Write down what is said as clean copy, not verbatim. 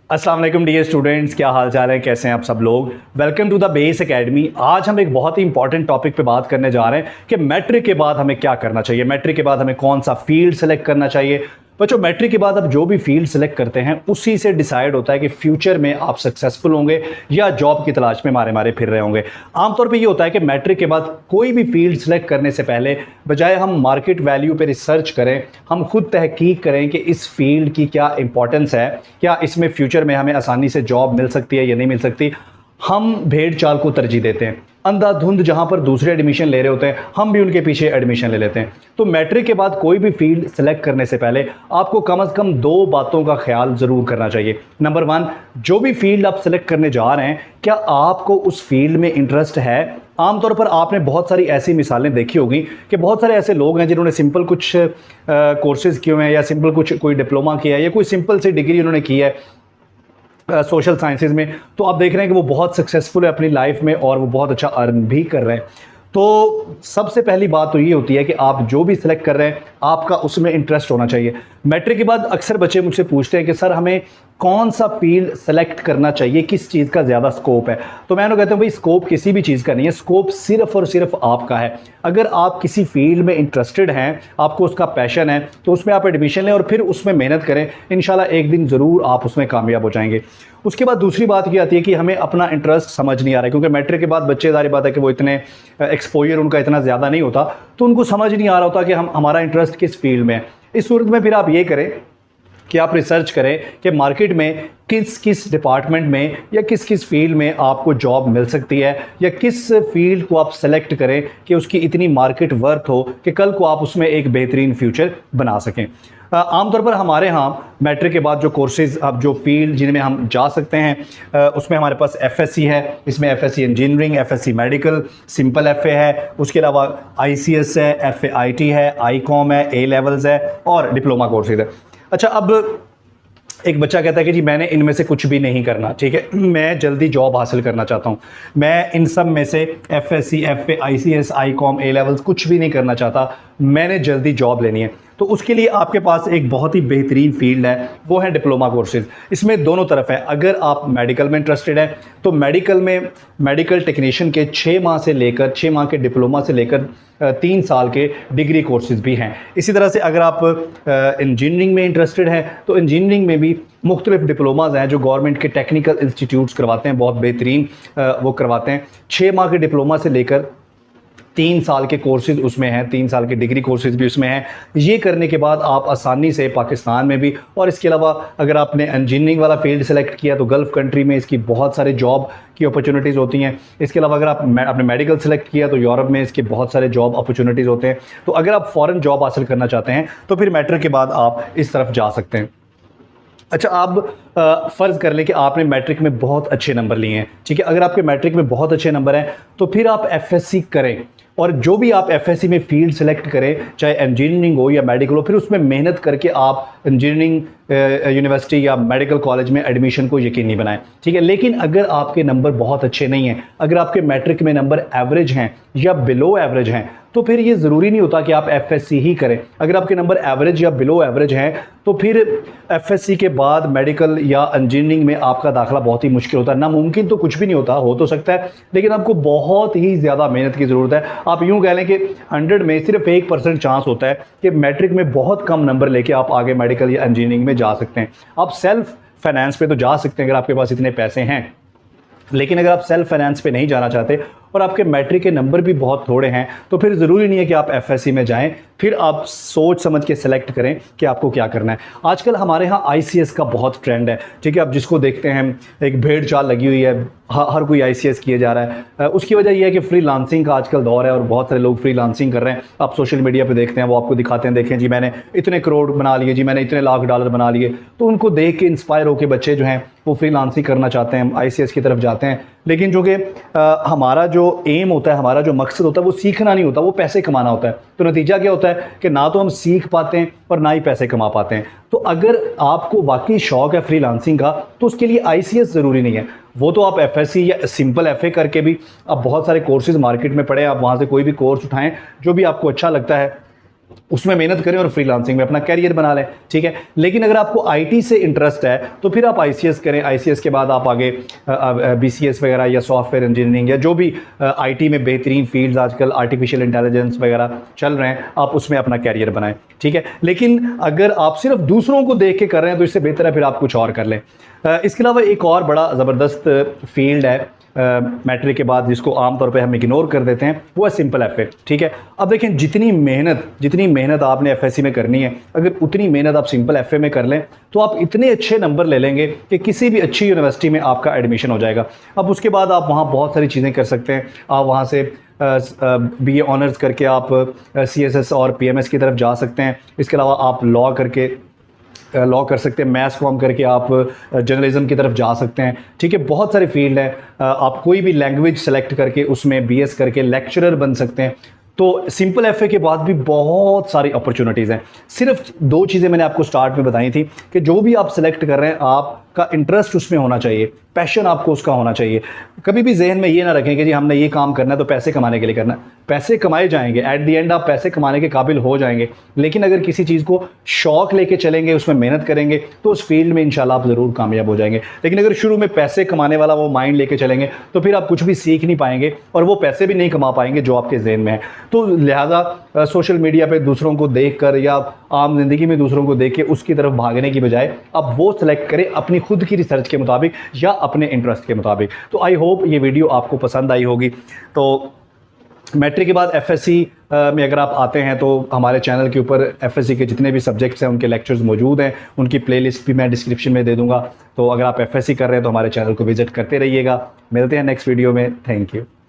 अस्सलाम वालेकुम dear students, क्या हाल चाल है, कैसे हैं आप सब लोग। Welcome to the base academy. आज हम एक बहुत ही इंपॉर्टेंट टॉपिक पे बात करने जा रहे हैं कि मैट्रिक के बाद हमें क्या करना चाहिए, मैट्रिक के बाद हमें कौन सा फील्ड सेलेक्ट करना चाहिए। बच्चों, मैट्रिक के बाद आप जो भी फील्ड सेलेक्ट करते हैं उसी से डिसाइड होता है कि फ्यूचर में आप सक्सेसफुल होंगे या जॉब की तलाश में मारे मारे फिर रहे होंगे। आमतौर पे ये होता है कि मैट्रिक के बाद कोई भी फील्ड सेलेक्ट करने से पहले बजाय हम मार्केट वैल्यू पे रिसर्च करें, हम खुद तहकीक करें कि इस फील्ड की क्या इंपॉर्टेंस है, क्या इसमें फ्यूचर में हमें आसानी से जॉब मिल सकती है या नहीं मिल सकती। हम भेड़ चाल को तरजीह देते हैं, अंधाधुंध जहां पर दूसरे एडमिशन ले रहे होते हैं हम भी उनके पीछे एडमिशन ले लेते हैं। तो मैट्रिक के बाद कोई भी फील्ड सेलेक्ट करने से पहले आपको कम से कम दो बातों का ख्याल ज़रूर करना चाहिए। नंबर वन, जो भी फील्ड आप सेलेक्ट करने जा रहे हैं क्या आपको उस फील्ड में इंटरेस्ट है। आमतौर पर आपने बहुत सारी ऐसी मिसालें देखी होगी कि बहुत सारे ऐसे लोग हैं जिन्होंने सिंपल कुछ कोर्सेज़ किए हुए हैं या सिंपल कुछ कोई डिप्लोमा किया है या कोई सिंपल सी डिग्री उन्होंने की है सोशल साइंसेज में, तो आप देख रहे हैं कि वो बहुत सक्सेसफुल है अपनी लाइफ में और वो बहुत अच्छा अर्न भी कर रहे हैं। तो सबसे पहली बात तो ये होती है कि आप जो भी सिलेक्ट कर रहे हैं आपका उसमें इंटरेस्ट होना चाहिए। मैट्रिक के बाद अक्सर बच्चे मुझसे पूछते हैं कि सर हमें कौन सा फील्ड सेलेक्ट करना चाहिए, किस चीज़ का ज़्यादा स्कोप है। तो मैं उन्हें कहता हूँ भाई स्कोप किसी भी चीज़ का नहीं है, स्कोप सिर्फ और सिर्फ आपका है। अगर आप किसी फील्ड में इंटरेस्टेड हैं, आपको उसका पैशन है, तो उसमें आप एडमिशन लें और फिर उसमें मेहनत करें, इंशाल्लाह एक दिन ज़रूर आप उसमें कामयाब हो जाएंगे। उसके बाद दूसरी बात ये आती है कि हमें अपना इंटरेस्ट समझ नहीं आ रहा है, क्योंकि मैट्रिक के बाद बच्चे ज़ाहिर बात है कि वो इतने एक्सपोजर उनका इतना ज़्यादा नहीं होता, तो उनको समझ नहीं आ रहा होता कि हमारा इंटरेस्ट किस फील्ड में है। इस सूरत में फिर आप ये करें कि आप रिसर्च करें कि मार्केट में किस किस डिपार्टमेंट में या किस किस फील्ड में आपको जॉब मिल सकती है, या किस फील्ड को आप सेलेक्ट करें कि उसकी इतनी मार्केट वर्थ हो कि कल को आप उसमें एक बेहतरीन फ्यूचर बना सकें। आमतौर पर हमारे यहाँ मैट्रिक के बाद जो कोर्सेज़, अब जो फील्ड जिनमें हम जा सकते हैं उसमें हमारे पास एफएससी है, इसमें FSc engineering, FSc medical, simple FA है, उसके अलावा आईसीएस है, एफए आईटी है, आईकॉम है, ए लेवल्स है और डिप्लोमा कोर्सेज है। अच्छा, अब एक बच्चा कहता है कि जी मैंने इनमें से कुछ भी नहीं करना, ठीक है, मैं जल्दी जॉब हासिल करना चाहता हूँ, मैं इन सब में से FSc, FA, ICS, Icom, A levels कुछ भी नहीं करना चाहता, मैंने जल्दी जॉब लेनी है। तो उसके लिए आपके पास एक बहुत ही बेहतरीन फील्ड है, वो है डिप्लोमा कोर्सेज। इसमें दोनों तरफ है। अगर आप मेडिकल में इंटरेस्टेड हैं तो मेडिकल में मेडिकल टेक्नीशियन के 6 माह से लेकर 6 माह के डिप्लोमा से लेकर 3 साल के डिग्री कोर्सेज भी हैं। इसी तरह से अगर आप इंजीनियरिंग में इंटरेस्टेड हैं तो इंजीनियरिंग में भी मुख्तलिफ डिप्लोमाज हैं जो गवर्नमेंट के टेक्निकल इंस्टीट्यूट्स करवाते हैं, बहुत बेहतरीन वो करवाते हैं। 6 माह के डिप्लोमा से लेकर 3 साल के कोर्सेज उसमें हैं, 3 साल के डिग्री कोर्सेज भी उसमें हैं। ये करने के बाद आप आसानी से पाकिस्तान में भी, और इसके अलावा अगर आपने इंजीनियरिंग वाला फील्ड सेलेक्ट किया तो गल्फ़ कंट्री में इसकी बहुत सारे जॉब की अपॉर्चुनिटीज़ होती हैं। इसके अलावा अगर आपने मेडिकल सेलेक्ट किया तो यूरोप में इसके बहुत सारे जॉब अपॉर्चुनिटीज़ होते हैं। तो अगर आप फ़ॉरेन जॉब हासिल करना चाहते हैं तो फिर मैट्रिक के बाद आप इस तरफ जा सकते हैं। अच्छा, अब फ़र्ज़ कर लें कि आपने मैट्रिक में बहुत अच्छे नंबर लिए हैं, ठीक है। अगर आपके मैट्रिक में बहुत अच्छे नंबर हैं तो फिर आप एफएससी करें, और जो भी आप एफएससी में फील्ड सेलेक्ट करें, चाहे इंजीनियरिंग हो या मेडिकल हो, फिर उसमें मेहनत करके आप इंजीनियरिंग यूनिवर्सिटी या मेडिकल कॉलेज में एडमिशन को यकीनी बनाएं, ठीक है। लेकिन अगर आपके नंबर बहुत अच्छे नहीं हैं, अगर आपके मैट्रिक में नंबर एवरेज हैं या बिलो एवरेज हैं, तो फिर ये ज़रूरी नहीं होता कि आप एफएससी ही करें। अगर आपके नंबर एवरेज या बिलो एवरेज हैं तो फिर एफएससी के बाद मेडिकल या इंजीनियरिंग में आपका दाखिला बहुत ही मुश्किल होता है। नामुमकिन तो कुछ भी नहीं होता, हो तो सकता है, लेकिन आपको बहुत ही ज़्यादा मेहनत की ज़रूरत है। आप यूँ कह लें कि 100 में सिर्फ 1% चांस होता है कि मैट्रिक में बहुत कम नंबर लेके आप आगे मेडिकल या इंजीनियरिंग में जा सकते हैं। आप सेल्फ फाइनेंस पे तो जा सकते हैं अगर आपके पास इतने पैसे हैं, लेकिन अगर आप सेल्फ फाइनेंस पे नहीं जाना चाहते और आपके मैट्रिक के नंबर भी बहुत थोड़े हैं तो फिर ज़रूरी नहीं है कि आप एफएससी में जाएं। फिर आप सोच समझ के सिलेक्ट करें कि आपको क्या करना है। आजकल हमारे यहाँ आईसीएस का बहुत ट्रेंड है, ठीक है। अब जिसको देखते हैं एक भेड़ चाल लगी हुई है, हर कोई आईसीएस किए जा रहा है। उसकी वजह यह है कि फ्रीलांसिंग का आजकल दौर है और बहुत सारे लोग फ्रीलांसिंग कर रहे हैं। आप सोशल मीडिया पे देखते हैं, वो आपको दिखाते हैं, देखें जी मैंने इतने करोड़ बना लिए, जी मैंने इतने लाख डॉलर बना लिए। तो उनको देख के इंस्पायर होकर बच्चे जो हैं वो फ्रीलांसिंग करना चाहते हैं, आईसीएस की तरफ जाते हैं। लेकिन जो कि हमारा जो एम होता है, हमारा जो मकसद होता है वो सीखना नहीं होता, वो पैसे कमाना होता है। तो नतीजा क्या होता है कि ना तो हम सीख पाते हैं और ना ही पैसे कमा पाते हैं। तो अगर आपको वाकई शौक है फ्रीलांसिंग का तो उसके लिए आईसीएस ज़रूरी नहीं है, वो तो आप एफएससी या सिंपल एफए करके भी, अब बहुत सारे कोर्सेज मार्केट में पड़े, आप वहाँ से कोई भी कोर्स उठाएं जो भी आपको अच्छा लगता है उसमें मेहनत करें और फ्रीलांसिंग में अपना कैरियर बना लें, ठीक है। लेकिन अगर आपको आईटी से इंटरेस्ट है तो फिर आप आईसीएस करें, आईसीएस के बाद आप आगे बीसीएस वगैरह या सॉफ्टवेयर इंजीनियरिंग या जो भी आईटी में बेहतरीन फील्ड्स आजकल आर्टिफिशियल इंटेलिजेंस वगैरह चल रहे हैं, आप उसमें अपना कैरियर बनाएं, ठीक है। लेकिन अगर आप सिर्फ दूसरों को देख के कर रहे हैं तो इससे बेहतर है फिर आप कुछ और कर लें। इसके अलावा एक और बड़ा ज़बरदस्त फील्ड है मैट्रिक के बाद जिसको आमतौर पे हम इग्नोर कर देते हैं, वो है सिंपल एफए, ठीक है। अब देखें जितनी मेहनत आपने एफएससी में करनी है, अगर उतनी मेहनत आप सिंपल एफए में कर लें तो आप इतने अच्छे नंबर ले लेंगे कि किसी भी अच्छी यूनिवर्सिटी में आपका एडमिशन हो जाएगा। अब उसके बाद आप वहाँ बहुत सारी चीज़ें कर सकते हैं। आप वहाँ से बीए ऑनर्स करके आप सीएसएस और पीएमएस की तरफ जा सकते हैं। इसके अलावा आप लॉ कर सकते हैं, मैथ्स कॉम करके आप जर्नलिज्म की तरफ जा सकते हैं, ठीक है। बहुत सारी फील्ड है, आप कोई भी लैंग्वेज सेलेक्ट करके उसमें बीएस करके लेक्चरर बन सकते हैं। तो सिंपल एफए के बाद भी बहुत सारी अपॉर्चुनिटीज़ हैं। सिर्फ 2 चीज़ें मैंने आपको स्टार्ट में बताई थी कि जो भी आप सेलेक्ट कर रहे हैं आपका इंटरेस्ट उसमें होना चाहिए, पैशन आपको उसका होना चाहिए। कभी भी जहन में ये ना रखें कि जी हमने ये काम करना है तो पैसे कमाने के लिए करना है। पैसे कमाए जाएंगे, एट द एंड आप पैसे कमाने के काबिल हो जाएंगे। लेकिन अगर किसी चीज़ को शौक लेके चलेंगे, उसमें मेहनत करेंगे तो उस फील्ड में इंशाल्लाह आप ज़रूर कामयाब हो जाएंगे। लेकिन अगर शुरू में पैसे कमाने वाला वो माइंड लेके चलेंगे तो फिर आप कुछ भी सीख नहीं पाएंगे और वो पैसे भी नहीं कमा पाएंगे जो आपके जहन में है। तो लिहाजा सोशल मीडिया पे दूसरों को देख कर या आम जिंदगी में दूसरों को देख के उसकी तरफ भागने की बजाय आप वो सिलेक्ट करें अपनी खुद की रिसर्च के मुताबिक या अपने इंटरेस्ट के मुताबिक। तो आई होप ये वीडियो आपको पसंद आई होगी। तो मैट्रिक के बाद एफएससी में अगर आप आते हैं तो हमारे चैनल के ऊपर एफएससी के जितने भी सब्जेक्ट्स हैं उनके लेक्चर्स मौजूद हैं, उनकी प्लेलिस्ट भी मैं डिस्क्रिप्शन में दे दूंगा। तो अगर आप एफएससी कर रहे हैं तो हमारे चैनल को विजिट करते रहिएगा। मिलते हैं नेक्स्ट वीडियो में। Thank you.